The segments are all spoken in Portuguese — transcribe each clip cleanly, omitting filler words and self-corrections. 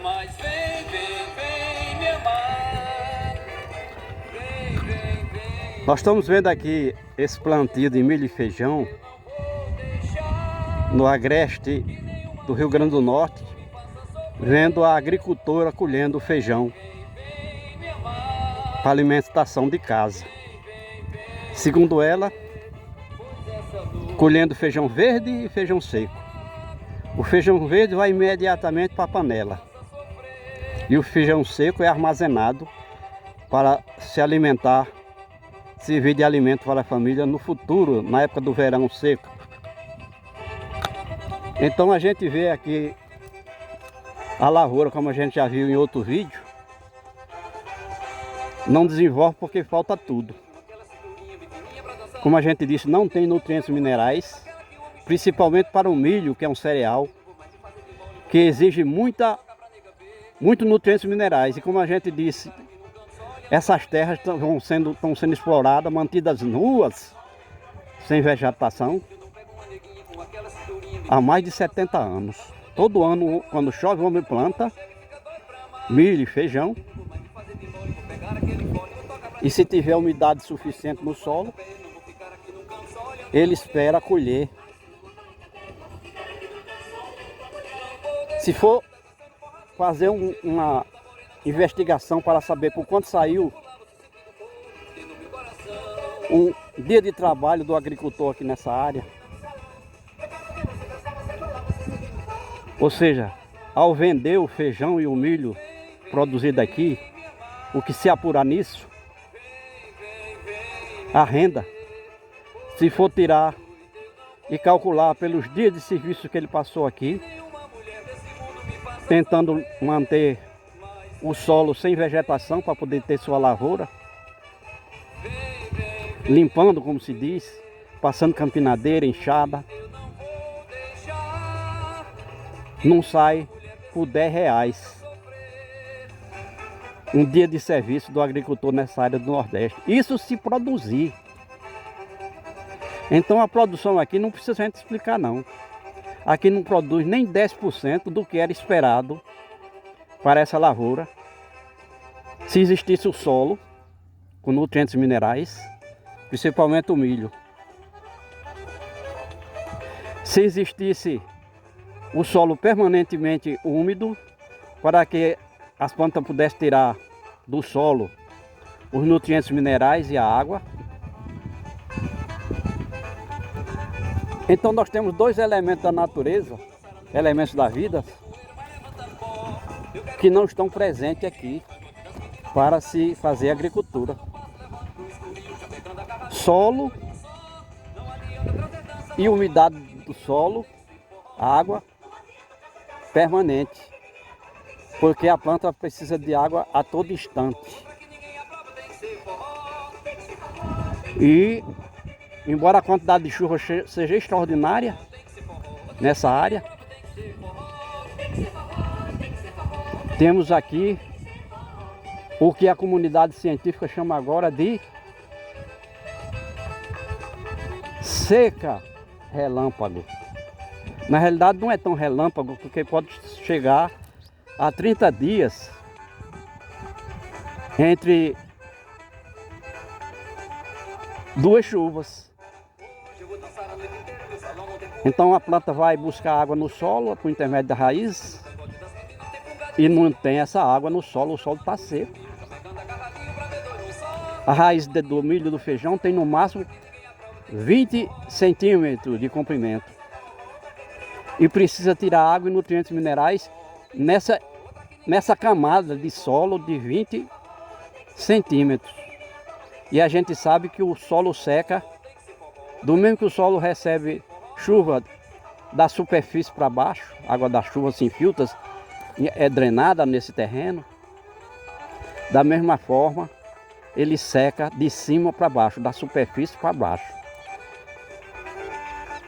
Mas vem me amar. Vem. Nós estamos vendo aqui esse plantio de milho e feijão no agreste do Rio Grande do Norte, vendo a agricultora colhendo o feijão para alimentação de casa. Segundo ela, colhendo feijão verde e feijão seco. O feijão verde vai imediatamente para a panela e o feijão seco é armazenado para se alimentar, servir de alimento para a família no futuro, na época do verão seco. Então a gente vê aqui a lavoura, como a gente já viu em outro vídeo, não desenvolve porque falta tudo. Como a gente disse, não tem nutrientes minerais, principalmente para o milho, que é um cereal, que exige muito nutrientes minerais. E como a gente disse, essas terras estão sendo exploradas, mantidas nuas, sem vegetação, há mais de 70 anos. Todo ano, quando chove, o homem planta milho e feijão. E se tiver umidade suficiente no solo, ele espera colher. Se for fazer uma investigação para saber por quanto saiu um dia de trabalho do agricultor aqui nessa área, ou seja, ao vender o feijão e o milho produzido aqui, o que se apurar nisso, a renda, se for tirar e calcular pelos dias de serviço que ele passou aqui, tentando manter o solo sem vegetação para poder ter sua lavoura, limpando, como se diz, passando campinadeira, enxada, não sai por R$10 um dia de serviço do agricultor nessa área do Nordeste. Isso se produzir. Então a produção aqui não precisa a gente explicar não. Aqui não produz nem 10% do que era esperado para essa lavoura. Se existisse o solo com nutrientes minerais, principalmente o milho. Se existisse o solo permanentemente úmido, para que as plantas pudessem tirar do solo os nutrientes minerais e a água. Então nós temos dois elementos da natureza, elementos da vida, que não estão presentes aqui para se fazer agricultura. Solo e umidade do solo, água permanente, porque a planta precisa de água a todo instante. E embora a quantidade de chuva seja extraordinária nessa área, temos aqui o que a comunidade científica chama agora de seca relâmpago. Na realidade não é tão relâmpago, porque pode chegar a 30 dias entre duas chuvas. Então a planta vai buscar água no solo por intermédio da raiz e não tem essa água no solo, o solo está seco. A raiz do milho e do feijão tem no máximo 20 centímetros de comprimento e precisa tirar água e nutrientes minerais nessa camada de solo de 20 centímetros. E a gente sabe que o solo seca, do mesmo que o solo recebe chuva da superfície para baixo, água da chuva se infiltra, é drenada nesse terreno, da mesma forma ele seca de cima para baixo, da superfície para baixo.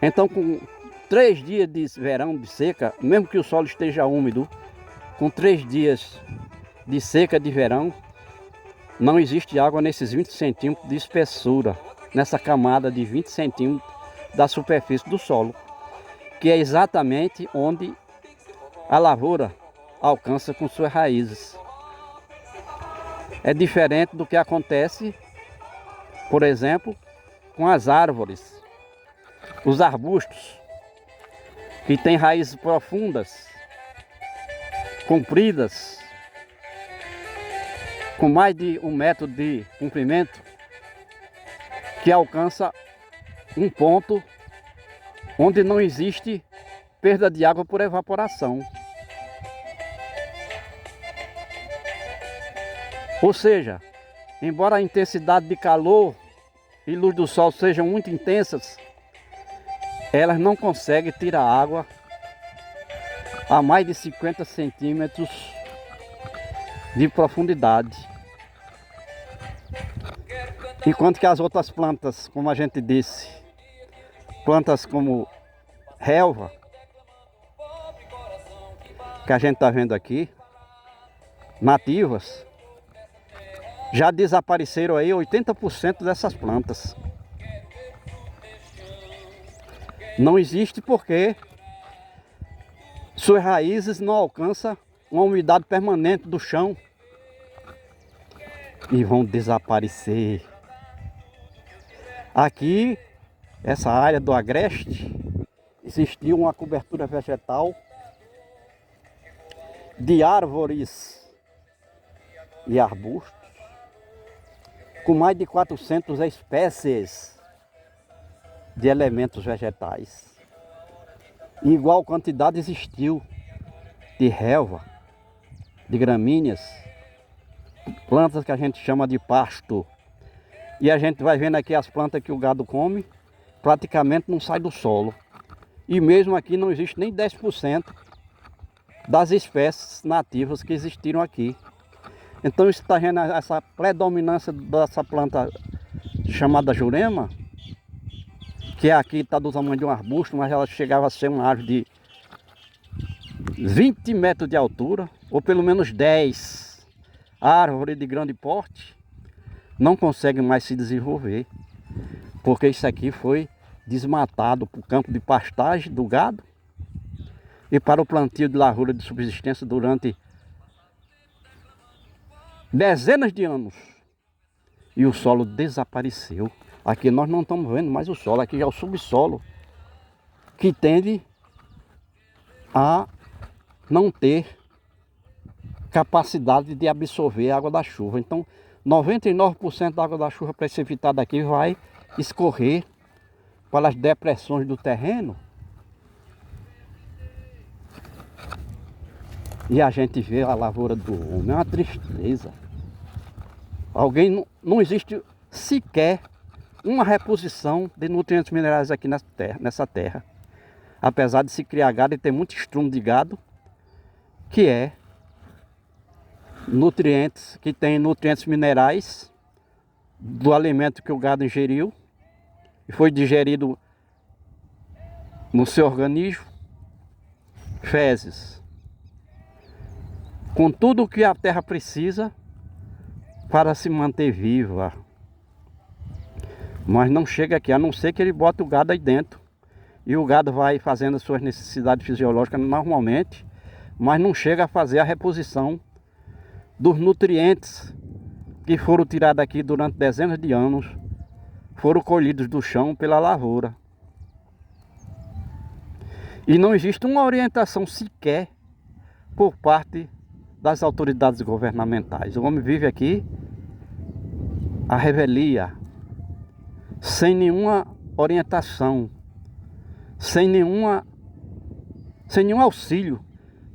Então com 3 dias de verão de seca, mesmo que o solo esteja úmido, com 3 dias de seca de verão, não existe água nesses 20 centímetros de espessura, nessa camada de 20 centímetros da superfície do solo, que é exatamente onde a lavoura alcança com suas raízes. É diferente do que acontece, por exemplo, com as árvores, os arbustos, que têm raízes profundas, compridas, com mais de 1 metro de comprimento, que alcança um ponto onde não existe perda de água por evaporação. Ou seja, embora a intensidade de calor e luz do sol sejam muito intensas, elas não conseguem tirar água a mais de 50 centímetros de profundidade. Enquanto que as outras plantas, como a gente disse, plantas como relva, que a gente está vendo aqui, nativas, já desapareceram aí 80% dessas plantas. Não existe porque suas raízes não alcançam uma umidade permanente do chão e vão desaparecer. Aqui, essa área do agreste, existiu uma cobertura vegetal de árvores e arbustos com mais de 400 espécies de elementos vegetais. E igual quantidade existiu de relva, de gramíneas, plantas que a gente chama de pasto. E a gente vai vendo aqui as plantas que o gado come, praticamente não sai do solo. E mesmo aqui não existe nem 10% das espécies nativas que existiram aqui. Então isso está vendo essa predominância dessa planta chamada jurema, que aqui está do tamanho de um arbusto, mas ela chegava a ser uma árvore de 20 metros de altura, ou pelo menos 10. A árvore de grande porte não consegue mais se desenvolver, porque isso aqui foi desmatado para o campo de pastagem do gado e para o plantio de lavoura de subsistência durante dezenas de anos. E o solo desapareceu. Aqui nós não estamos vendo mais o solo, aqui já é o subsolo, que tende a não ter capacidade de absorver a água da chuva. Então, 99% da água da chuva precipitada aqui vai escorrer para as depressões do terreno. E a gente vê a lavoura do homem, é uma tristeza. Não existe sequer uma reposição de nutrientes minerais aqui nessa terra. Apesar de se criar gado e ter muito estrumo de gado, que é nutrientes, que tem nutrientes minerais do alimento que o gado ingeriu e foi digerido no seu organismo, fezes, com tudo o que a terra precisa para se manter viva. Mas não chega aqui, a não ser que ele bota o gado aí dentro e o gado vai fazendo as suas necessidades fisiológicas normalmente, mas não chega a fazer a reposição dos nutrientes que foram tirados aqui durante dezenas de anos, foram colhidos do chão pela lavoura. E não existe uma orientação sequer por parte das autoridades governamentais. O homem vive aqui à revelia, sem nenhuma orientação, sem nenhum auxílio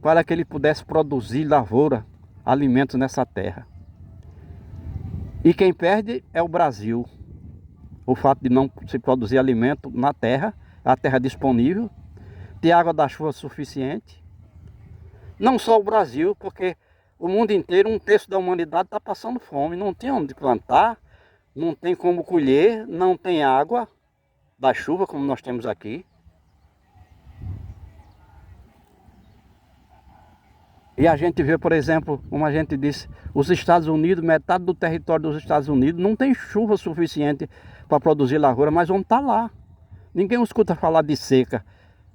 para que ele pudesse produzir lavoura, alimentos nessa terra. E quem perde é o Brasil. O fato de não se produzir alimento na terra, a terra disponível, ter água da chuva suficiente. Não só o Brasil, porque o mundo inteiro, 1/3 da humanidade está passando fome, não tem onde plantar, não tem como colher, não tem água da chuva como nós temos aqui. E a gente vê, por exemplo, como a gente disse, os Estados Unidos, metade do território dos Estados Unidos não tem chuva suficiente para produzir lavoura, mas vamos estar lá. Ninguém escuta falar de seca,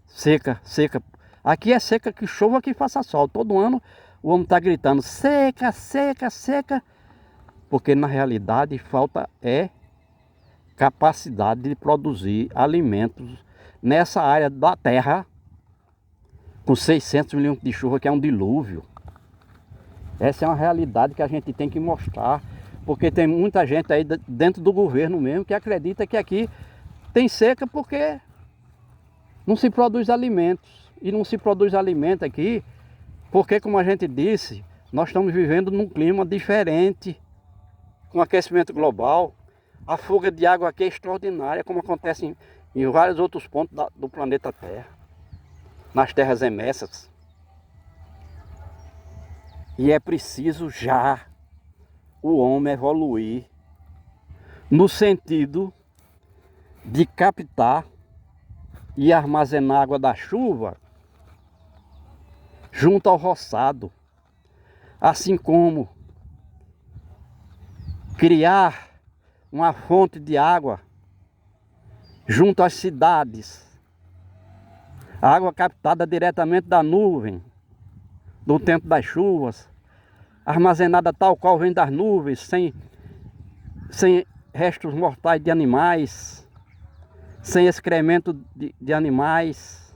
seca, seca. Aqui é seca que chova, que faça sol. Todo ano o homem está gritando seca, seca, seca. Porque na realidade falta capacidade de produzir alimentos nessa área da terra com 600 milhões de chuva, que é um dilúvio. Essa é uma realidade que a gente tem que mostrar, porque tem muita gente aí dentro do governo mesmo que acredita que aqui tem seca porque não se produz alimentos. E não se produz alimento aqui porque, como a gente disse, nós estamos vivendo num clima diferente. Com o aquecimento global, a fuga de água aqui é extraordinária, como acontece em vários outros pontos do planeta Terra, nas terras emersas. E é preciso já o homem evoluir no sentido de captar e armazenar água da chuva junto ao roçado, assim como criar uma fonte de água junto às cidades, a água captada diretamente da nuvem, no tempo das chuvas, armazenada tal qual vem das nuvens, sem restos mortais de animais, sem excremento de animais,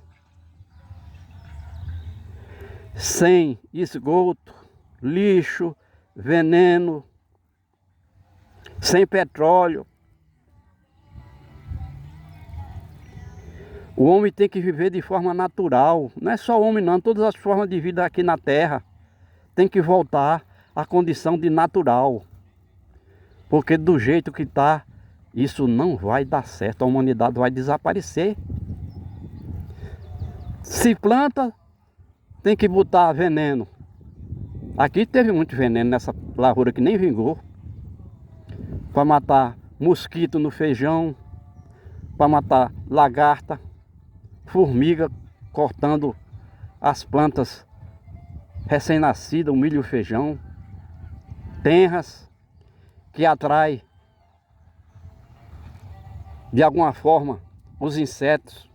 sem esgoto, lixo, veneno, sem petróleo. O homem tem que viver de forma natural. Não é só o homem não, todas as formas de vida aqui na Terra tem que voltar à condição de natural. Porque do jeito que está, isso não vai dar certo. A humanidade vai desaparecer. Se planta, tem que botar veneno. Aqui teve muito veneno nessa lavoura que nem vingou. Para matar mosquito no feijão, para matar lagarta, formiga cortando as plantas recém-nascidas, o milho e o feijão, tenras que atrai de alguma forma os insetos.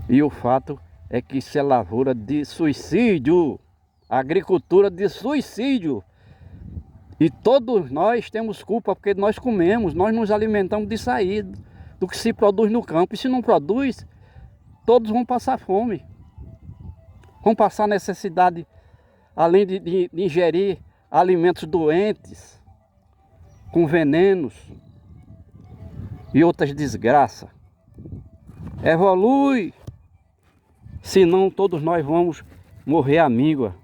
E o fato é que isso é lavoura de suicídio, agricultura de suicídio. E todos nós temos culpa porque nós comemos, nós nos alimentamos de sair do que se produz no campo. E se não produz, todos vão passar fome. Vão passar necessidade, além de ingerir alimentos doentes, com venenos e outras desgraças. Evolui, senão todos nós vamos morrer à míngua.